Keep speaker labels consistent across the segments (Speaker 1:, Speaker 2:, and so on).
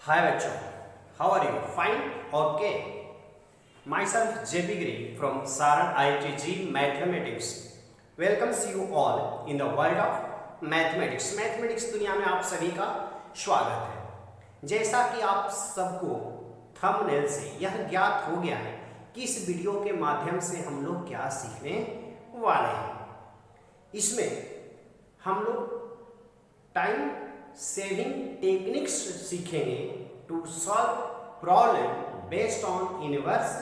Speaker 1: Hi बच्चों, how are you? Fine? Okay. Myself JP Giri from Saran IIT Mathematics welcomes you all in the world of Mathematics. Mathematics दुनिया में आप सभी का स्वागत है। जैसा कि आप सबको थंबनेल से यह ज्ञात हो गया है कि इस वीडियो के माध्यम से हम लोग क्या सीखने वाले हैं। इसमें हम लोग टाइम सेविंग टेक्निक्स सीखेंगे to solve problem based on inverse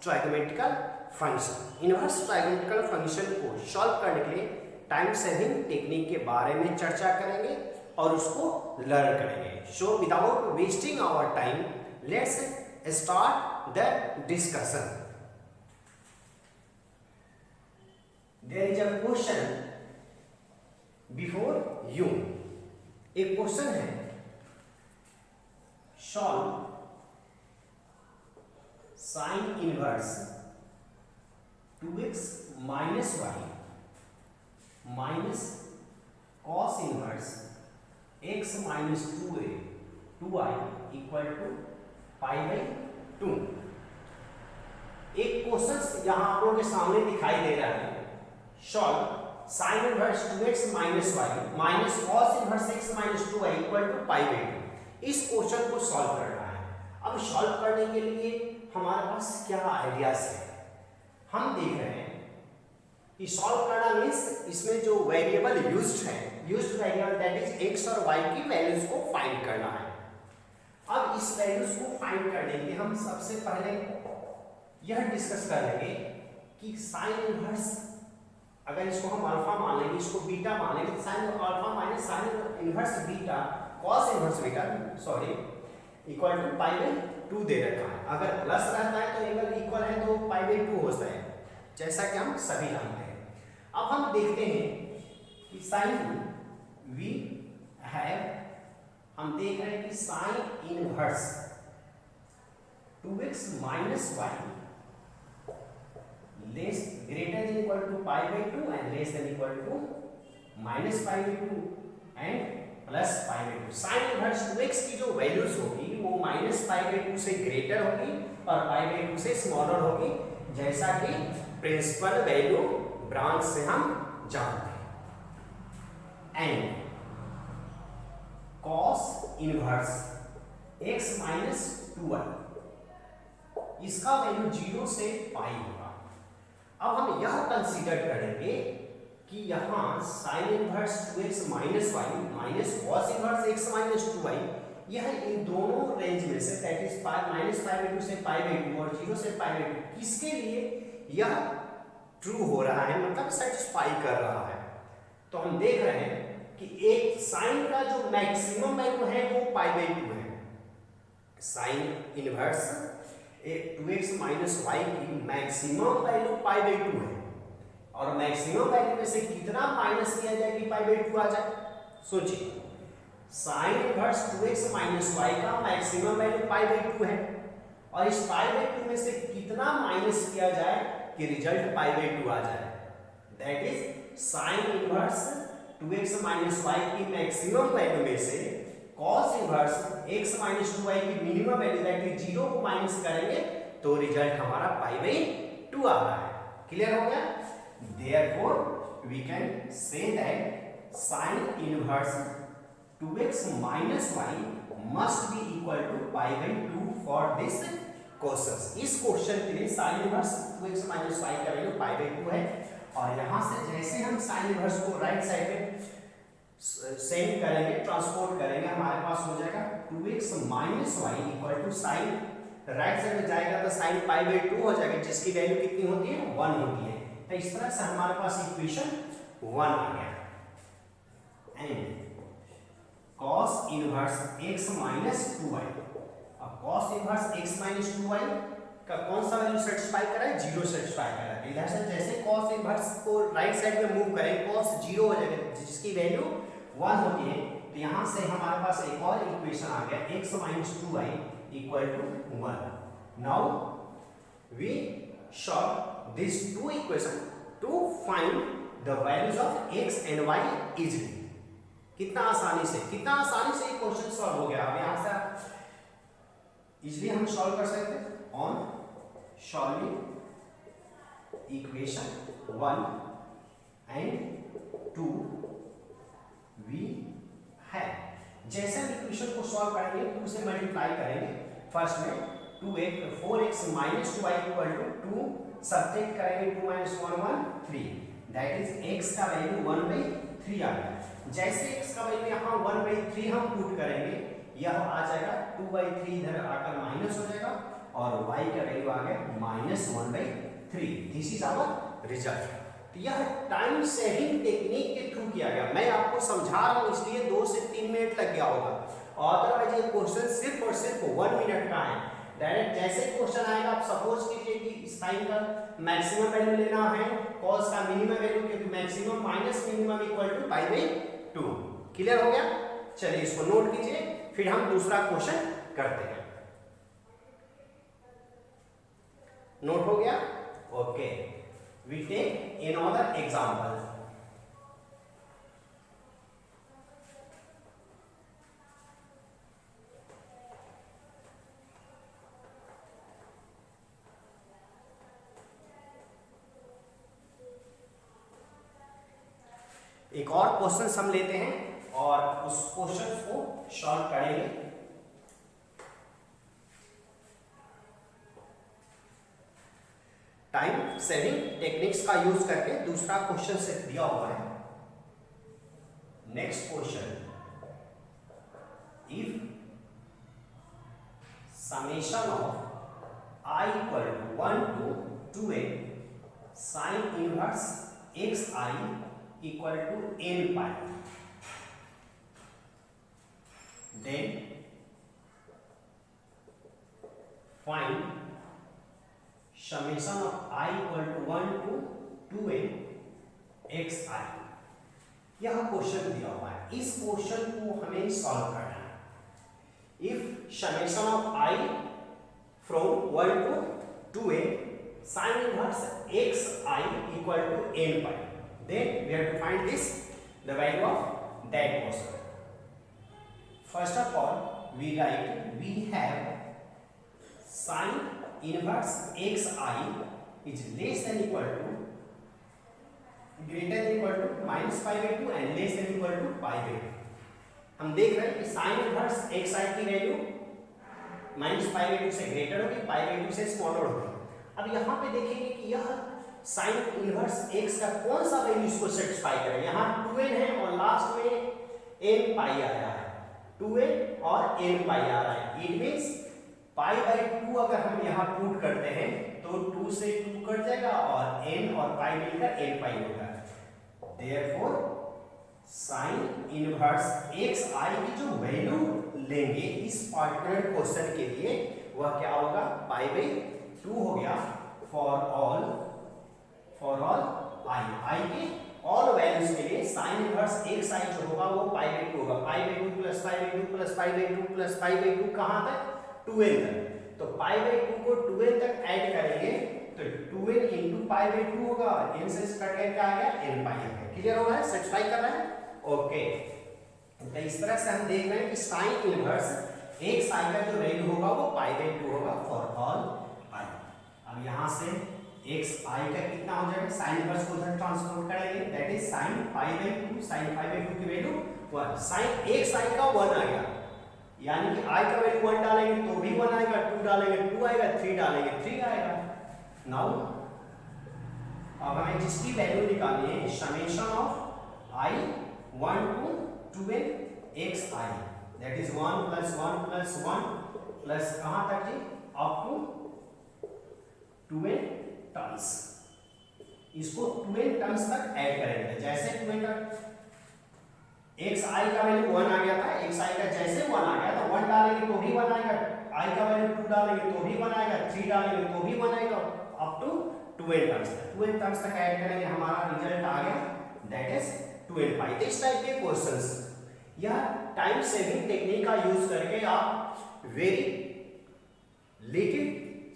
Speaker 1: trigonometrical function. Inverse trigonometrical function को सॉल्व करने के लिए टाइम सेविंग टेक्निक के बारे में चर्चा करेंगे और उसको लर्न करेंगे। So without wasting our time let's start the discussion. There is a question before you. एक क्वेश्चन है, solve sine inverse 2x minus y minus cos inverse x minus 2y equal to pi by 2। एक question यहां आप लोगों के सामने दिखाई दे रहा है, solve sine inverse 2x minus y minus cos inverse x minus 2y equal to pi by 2। इस क्वेश्चन को सॉल्व करना है। अब सॉल्व करने के लिए हमारे पास क्या आइडियाज है, हम देख रहे हैं कि सॉल्व करना मीन्स इसमें जो वेरिएबल यूज्ड है, used variable that is x और y की वैल्यूज को फाइंड करना है। अब इस वैल्यूज को फाइंड करने के लिए हम सबसे पहले यह डिस्कस कर लेंगे कि साइन इनवर्स, अगर इसको हम अल्फा मान लेंगे, इसको बीटा मान लेंगे, sine alpha minus sine inverse beta cos inverse beta equal to pi by 2 दे रखा है। अगर प्लस रहता है तो एंगल इक्वल है तो पाई बाई 2 होता है, जैसा कि हम सभी जानते हैं। अब हम देखते हैं कि साइन वी हैव, हम देख रहे हैं कि sine inverse 2x minus y less greater than equal to pi by 2 and less than equal to minus pi by 2 and plus pi by 2। Sine inverse 2x की जो वैल्यूज होगी वो minus pi by 2 से greater होगी और पाई by 2 से smaller होगी, जैसा कि प्रिंसिपल वैल्यू ब्रांच से हम जानते हैं। And cos inverse x minus 2y, इसका वैल्यू 0 से पाई होगा। अब हम यह कंसीडर करेंगे कि यहाँ sine inverse 2x minus y minus cos inverse x minus 2y, यह इन दोनों रेंज में से that is minus pi by 2 से पाई बाई 2 और 0 से पाई बाई 2, किसके लिए यह ट्रू हो रहा है, मतलब सेटिस्फाई कर रहा है। तो हम देख रहे हैं कि एक साइन का जो मैक्सिमम वैल्यू है वो पाई बाई 2 है। Sine inverse 2x minus y की मैक्सिमम वैल्यू पाई बाई 2 है और मैक्सिमम वैल्यू में से कितना माइनस किया जाए कि पाई बाई 2 आ जाए। सोचिए, sine inverse 2x minus y का मैक्सिमम वैल्यू पाई बाई 2 है और इस पाई बाई 2 में से कितना माइनस किया जाए कि रिजल्ट पाई बाई 2 आ जाए। That is sine inverse 2x minus y की मैक्सिमम वैल्यू में से cos inverse x minus 2y की मिनिमम वैल्यू दैट इज 0 को माइनस करेंगे तो रिजल्ट हमारा पाई बाई 2 आ रहा है। क्लियर हो गया? Therefore we can say that sin inverse 2x minus y must be equal to pi by 2 for this question। इस क्वेश्चन के लिए sin inverse 2x minus y का वैल्यू pi by 2 है और यहाँ से जैसे हम sin inverse को राइट साइड में सेंड करेंगे, ट्रांसपोर्ट करेंगे, हमारे पास हो जाएगा 2x minus y equal to sine, right side में जाएगा तो साइन पाई बाई 2 हो जाएगा, जिसकी वैल्यू कितनी होती है 1 होती है। तो इस तरह से हमारे पास इक्वेशन 1 आ गया। And cos inverse x minus 2y, अब cos inverse x minus 2y का कौन सा वैल्यू सेटिस्फाई कर रहा है, 0 सेटिस्फाई कर रहा है। इधर से जैसे कॉस इनवर्स को राइट साइड में मूव करें कॉस 0 हो जाएगा, जिसकी वैल्यू 1 होती है। तो यहाँ से हमारे पास एक और इक्वेशन आ गया x minus 2y equal to 1। Now we solve this two equation to find the values of x and y easily. कितना आसानी से ये क्वेश्चन सॉल्व हो गया। अब यहाँ से इसलिए हम सॉल्व कर सकते हैं on solving equation 1 and 2 we है। जैसे हम इक्वेशन को सॉल्व करेंगे 2 से मल्टीप्लाई करेंगे, फर्स्ट में 4x minus 2y equal to 2 subtract करेंगे 2 माइनस 1 1 3, दैट इज x का वैल्यू 1/3 आ गया। जैसे x का वैल्यू यहाँ 1/3 हम पुट करेंगे, यह आ जाएगा 2/3 इधर आकर माइनस हो जाएगा और y का वैल्यू आ गया -1/3। This is our result. यह टाइम सेविंग टेक्निक के थ्रू किया गया। मैं आपको समझा रहा हूँ इसलिए 2 से 3 मिनट लग गया होगा, अदरवाइज ये क्वेश्चन सिर्फ और सिर्फ 1 मिनट का है। डायरेक्ट जैसे क्वेश्चन आएगा आप सपोज कीजिए कि साइन का मैक्सिमम वैल्यू लेना है, कॉस का मिनिमम वैल्यू, क्योंकि maximum minus minimum equal to π/2। Clear हो गया? चलिए इसको नोट कीजिए, फिर हम दूसरा क्वेश्चन करते हैं। नोट हो गया? Okay, we take another example. एक और क्वेश्चन हम लेते हैं और उस क्वेश्चन को सॉल्व करेंगे। टाइम सेविंग टेक्निक्स का यूज करके दूसरा क्वेश्चन से दिया हुआ है। Next question, if summation of i equal to 1 to 2n sin इनवर्स xi equal to n pi, then find summation of I equal to 1 to 2n xi। यह question दिया हुआ है, इस क्वेश्चन को हमें सॉल्व करना है। If summation of I from 1 to 2n sin inverse xi equal to n pi, then we have to find this the value of that question. First of all we write, we have sin inverse xi is less than equal to greater than equal to minus π/2 and less than equal to π/2। हम देख रहे हैं कि sin इनवर्स xi की value minus π/2 से greater होगी, π/2 से स्मॉलर होगी। अब यहाँ पे देखेंगे कि यह साइन इनवर्स x का कौन सा वैल्यू इसको सेटिस्फाई करेगा। यहाँ 2n है और लास्ट में n पाई आ रहा है, 2n और n पाई आ रहा है। इट मींस π/2 अगर हम यहाँ पुट करते हैं तो 2 से 2 कट जाएगा और n और पाई मिलकर n पाई होगा। देयरफॉर साइन इनवर्स xi की जो वैल्यू लेंगे इस पार्टिकुलर क्वेश्चन के लिए वह क्या होगा, π/2 हो गया फॉर ऑल i के ऑल वैल्यूज के लिए साइन इनवर्स xi जो होगा वो π/2 होगा। π/2 प्लस π/2 प्लस π/2 प्लस π/2 कहां तक, 2n तक। तो π/2 को 2n तक ऐड करेंगे तो 2n into π/2 होगा, n से कट करके आ गया n पाई आ गया। क्लियर हो रहा है, सेटिस्फाई कर रहा है? ओके, तो इस तरह से हम देख रहे हैं कि साइन इनवर्स xi का जो वैल्यू होगा वो π/2 होगा फॉर ऑल i। अब यहां से xi का कितना हो जाएगा, साइन इनवर्स को उधर ट्रांसफॉर्म करेंगे, दैट इज sin π/2, sin π/2 की वैल्यू 1, sin xi का 1 आ गया, यानी कि i का वैल्यू 1 डालेंगे तो भी 1 आएगा, 2 डालेंगे 2 आएगा, 3 डालेंगे 3 आएगा। नाउ अब हमें जिसकी वैल्यू निकालनी है, summation of i 1 to 2n xi, that is 1 plus 1 plus 1 plus कहां तक जी, अप टू 2n टर्म्स। इसको 2n टर्म्स तक ऐड करेंगे। जैसे 2n तक xi का वैल्यू 1 आ गया था, xi का जैसे 1 आ गया तो 1 डालेंगे तो भी 1 आएगा, i का वैल्यू 2 डालेंगे तो भी 1 आएगा, 3 डालेंगे तो भी 1 आएगा, अप टू 2n टर्म्स तक। 2n टर्म्स तक ऐड करेंगे, हमारा रिजल्ट आ गया, दैट इज 2n पाई। इस टाइप के क्वेश्चंस, यह टाइम सेविंग टेक्निक का यूज करके आप वेरी लिटिल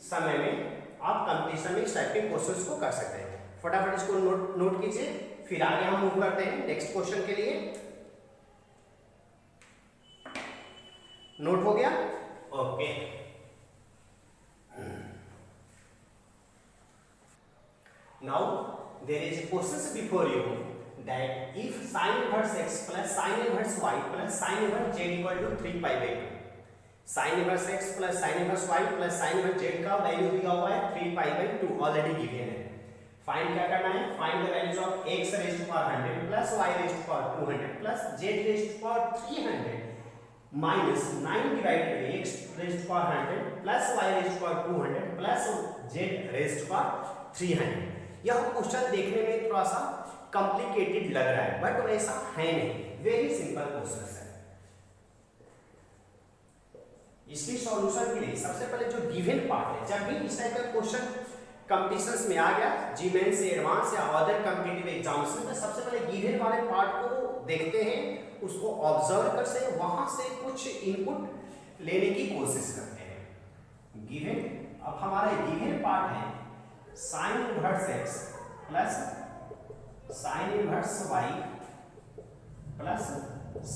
Speaker 1: समय में आप कंपटीशन में इस टाइप के क्वेश्चंस को कर सकते हैं। फटाफट इसको नोट कीजिए, फिर आगे हम मूव करते हैं नेक्स्ट क्वेश्चन के लिए। नोट हो गया? Okay, there is a question before you that if sin inverse x plus sin inverse y plus sin inverse z equal to 3 pi by 2, sin inverse x plus sin inverse y plus sin inverse z का value दिया हुआ है 3 pi by 2 already given है। Find क्या करना है, find the values of x raise to power 100 plus y raise to power 200 plus z raise to power 300 minus 9 divided by x raise to power 100 plus y raise to power 200 plus z raise to power 300। यह question देखने में थोड़ा सा complicated लग रहा है but वैसा है नहीं, वेरी सिंपल क्वेश्चन है। इसके सॉल्यूशन के लिए सबसे पहले जो गिवन पार्ट है, जब भी इस टाइप का क्वेश्चन कंपटीशंस में आ गया जी मेन से एडवांस या अदर कॉम्पिटिटिव एग्जाम्स में, तो सबसे पहले गिवन वाले पार्ट को देखते हैं, उसको ऑब्जर्व कर से वहां से कुछ इनपुट लेने की कोशिश करते हैं। गिवन, अब हमारा गिवन पार्ट है sin inverse x plus sin inverse y plus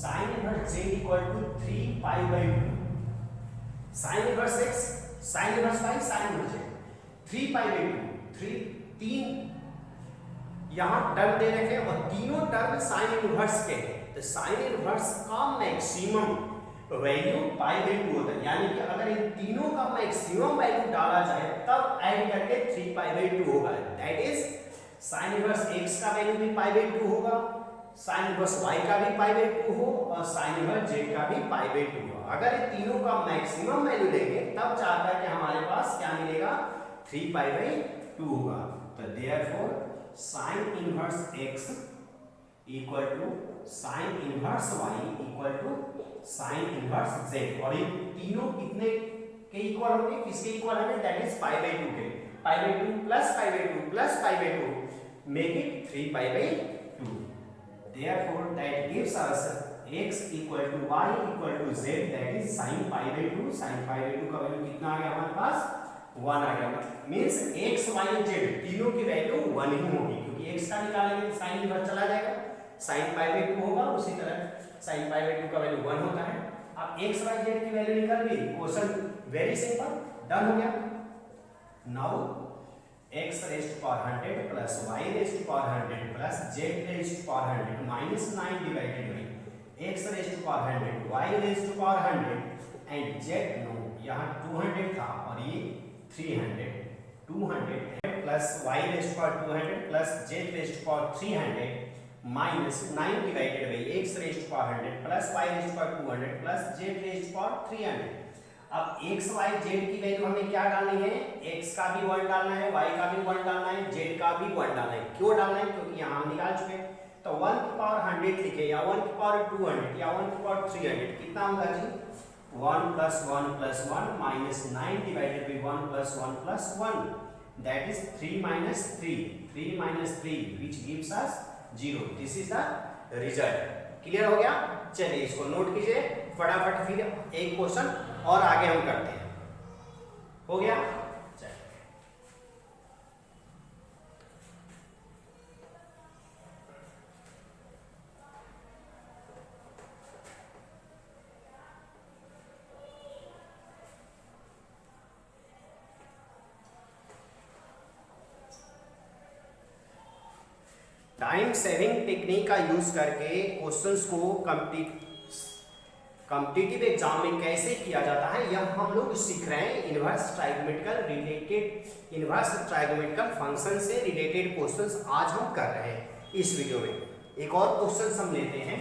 Speaker 1: sin inverse z equal to 3 pi by 2। sin inverse x, sin inverse y, sin inverse z 3 pi by 2, 3 यहां टर्म दे रखे और तीनों टर्म sin इनवर्स के हैं, तो sin inverse का maximum value pi by 2 होता है, यानी कि अगर इन तीनों का मैक्सिमम वैल्यू डाला जाए तब ऐड करके 3 पाई बाय 2 होगा। That is sin inverse x का वैल्यू भी पाई बाय 2 होगा, sin इनवर्स y का भी पाई बाय 2 हो और sin इनवर्स z का भी पाई बाय 2 हो। अगर इन तीनों का मैक्सिमम वैल्यू लेंगे तब जाकर के हमारे पास क्या मिलेगा, 3 पाई बाय 2 होगा। तो therefore sin inverse x equal to sin inverse y equal to sin inverse z, और ये तीनों कितने के इक्वल होंगे, किसके इक्वल होंगे, दैट इज पाई बाय 2 के, pi by 2 plus pi by 2 plus pi by 2 make it 3 pi by 2। Therefore that gives us x equal to y equal to z, that is sin pi by 2। sin pi by 2 का value कितना आ गया हमारे पास, 1 आ गया, means x y z तीनों की value 1 ही होगी, क्योंकि x का निकालेंगे तो sin इनवर्स चला जाएगा, sin पाई बाय 2 होगा, उसी तरह sin पाई बाय 2 का वैल्यू 1 होता है। अब x y z की वैल्यू निकल गई, क्वेश्चन वेरी सिंपल, डन हो गया। Now x raise to power 100 plus y raise to power 100 plus z raise to power 100 minus 9 divided by x raise to power 100 y raise to power 100 and z, no यहाँ 200 था और ये 300, 200 plus y raise to power 200 plus z raise to power 300 minus 9 divided by x raise to power 100 plus y raise to power 200 plus z raise to power 300। अब x y z की value हमें क्या डालनी है, x का भी 1 डालना है, y का भी 1 डालना है, z का भी 1 डालना है। क्यों डालना है, क्योंकि यहाँ हम निकाल चुके हैं, तो 1 की पावर 100 लिखे या 1 की पावर 200 या 1 की पावर 300 कितना होगा जी, 1 plus 1 plus 1 minus 9 divided bye 1 plus 1 plus 1, that is 3 minus 3, 3 minus 3 which gives us 0। This is the result. Clear हो गया, चलिए इसको नोट कीजिए फटाफट, फिर एक क्वेश्चन और आगे हम करते हैं। हो गया, टाइम सेविंग टेक्निक का यूज करके क्वेश्चंस को कॉम्पिटिटिव एग्जाम में कैसे किया जाता है यह हम लोग सीख रहे हैं। इनवर्स ट्राइगोमेट्रिकल फंक्शन से रिलेटेड क्वेश्चंस आज हम कर रहे हैं इस वीडियो में। एक और क्वेश्चन हम लेते हैं,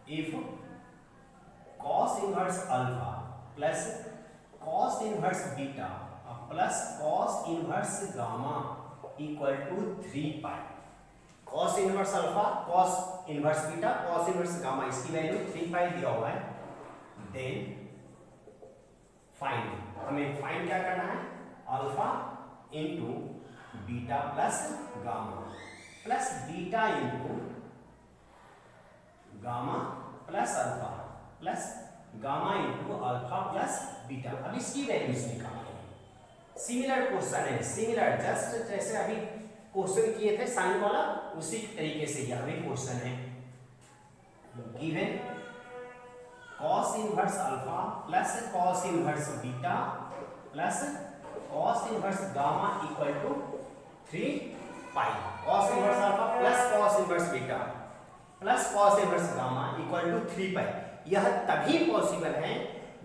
Speaker 1: if cos inverse alpha plus cos inverse beta plus cos inverse gamma equal to 3 pi, cos inverse alpha, cos inverse beta, cos inverse gamma, इसकी वैल्यू 3 पाई दिया हुआ है। देन फाइंड, हमें फाइंड क्या करना है, alpha into beta plus gamma plus beta into gamma plus alpha plus gamma into alpha plus beta. अब इसकी वैल्यूज निकालेंगे। सिमिलर क्वेश्चन है, सिमिलर जस्ट जैसे अभी क्वेश्चन किए थे साइन वाला, उसी तरीके से यह भी क्वेश्चन है। Given cos inverse alpha plus cos inverse beta plus cos inverse gamma equal to 3 pi cos inverse alpha plus cos inverse beta plus cos inverse gamma equal to 3 pi. यह तभी possible है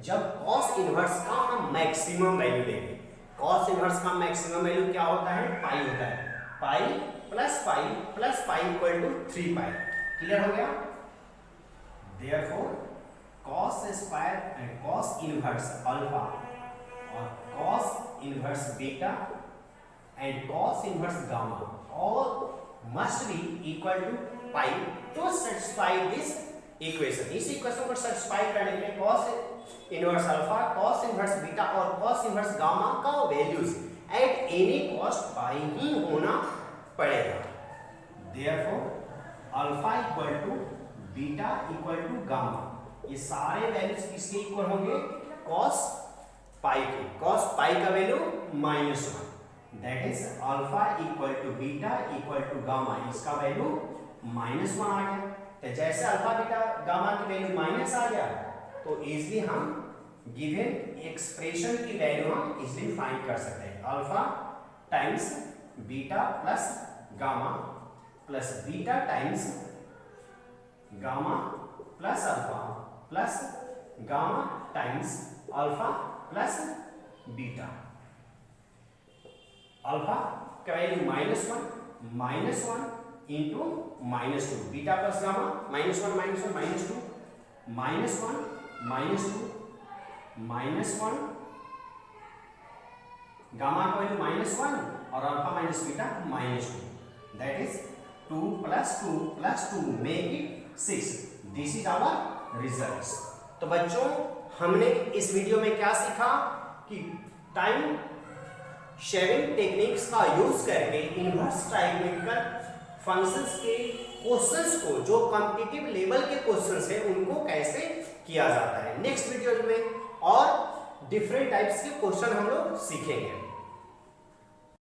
Speaker 1: जब cos inverse का हम maximum value लेंगे। cos inverse का maximum value क्या होता है? पाई होता है। Pi plus pi equal to 3 pi. Clear हो गया? Therefore cos square and cos inverse alpha और cos inverse beta and cos inverse gamma all must be equal to pi to satisfy this equation। इस equation को satisfy करने के लिए cos inverse alpha, cos inverse beta और cos inverse gamma का values at any cost pi ही होना पड़ेगा। Therefore alpha equal to beta equal to gamma, ये सारे वैल्यूज किसके इक्वल होंगे? cos पाई के। cos पाई का value -1, that is alpha equal to beta equal to gamma, इसका वैल्यू -1 आ गया। तो जैसे अल्फा बीटा गामा की वैल्यू माइनस आ गया तो इजीली हम गिवन एक्सप्रेशन की वैल्यू हम इजीली फाइंड कर सकते हैं। Alpha times beta plus gamma plus beta times gamma plus alpha plus gamma times alpha plus beta. Alpha का value -1 into -2, beta plus gamma -1 -1 -2 -1 gamma का वैल्यू -1 और alpha minus beta -2, that is 2 + 2 make it 6। This is our results. तो बच्चों हमने इस video में क्या सीखा कि टाइम शेयरिंग टेक्निक्स का यूज करके इनवर्स ट्रायगोनोमेट्रिकल फंक्शंस के क्वेश्चंस को, जो कॉम्पिटिटिव लेवल के क्वेश्चंस हैं, उनको कैसे किया जाता है। नेक्स्ट वीडियो में और डिफरेंट टाइप्स के क्वेश्चन हम लोग सीखेंगे।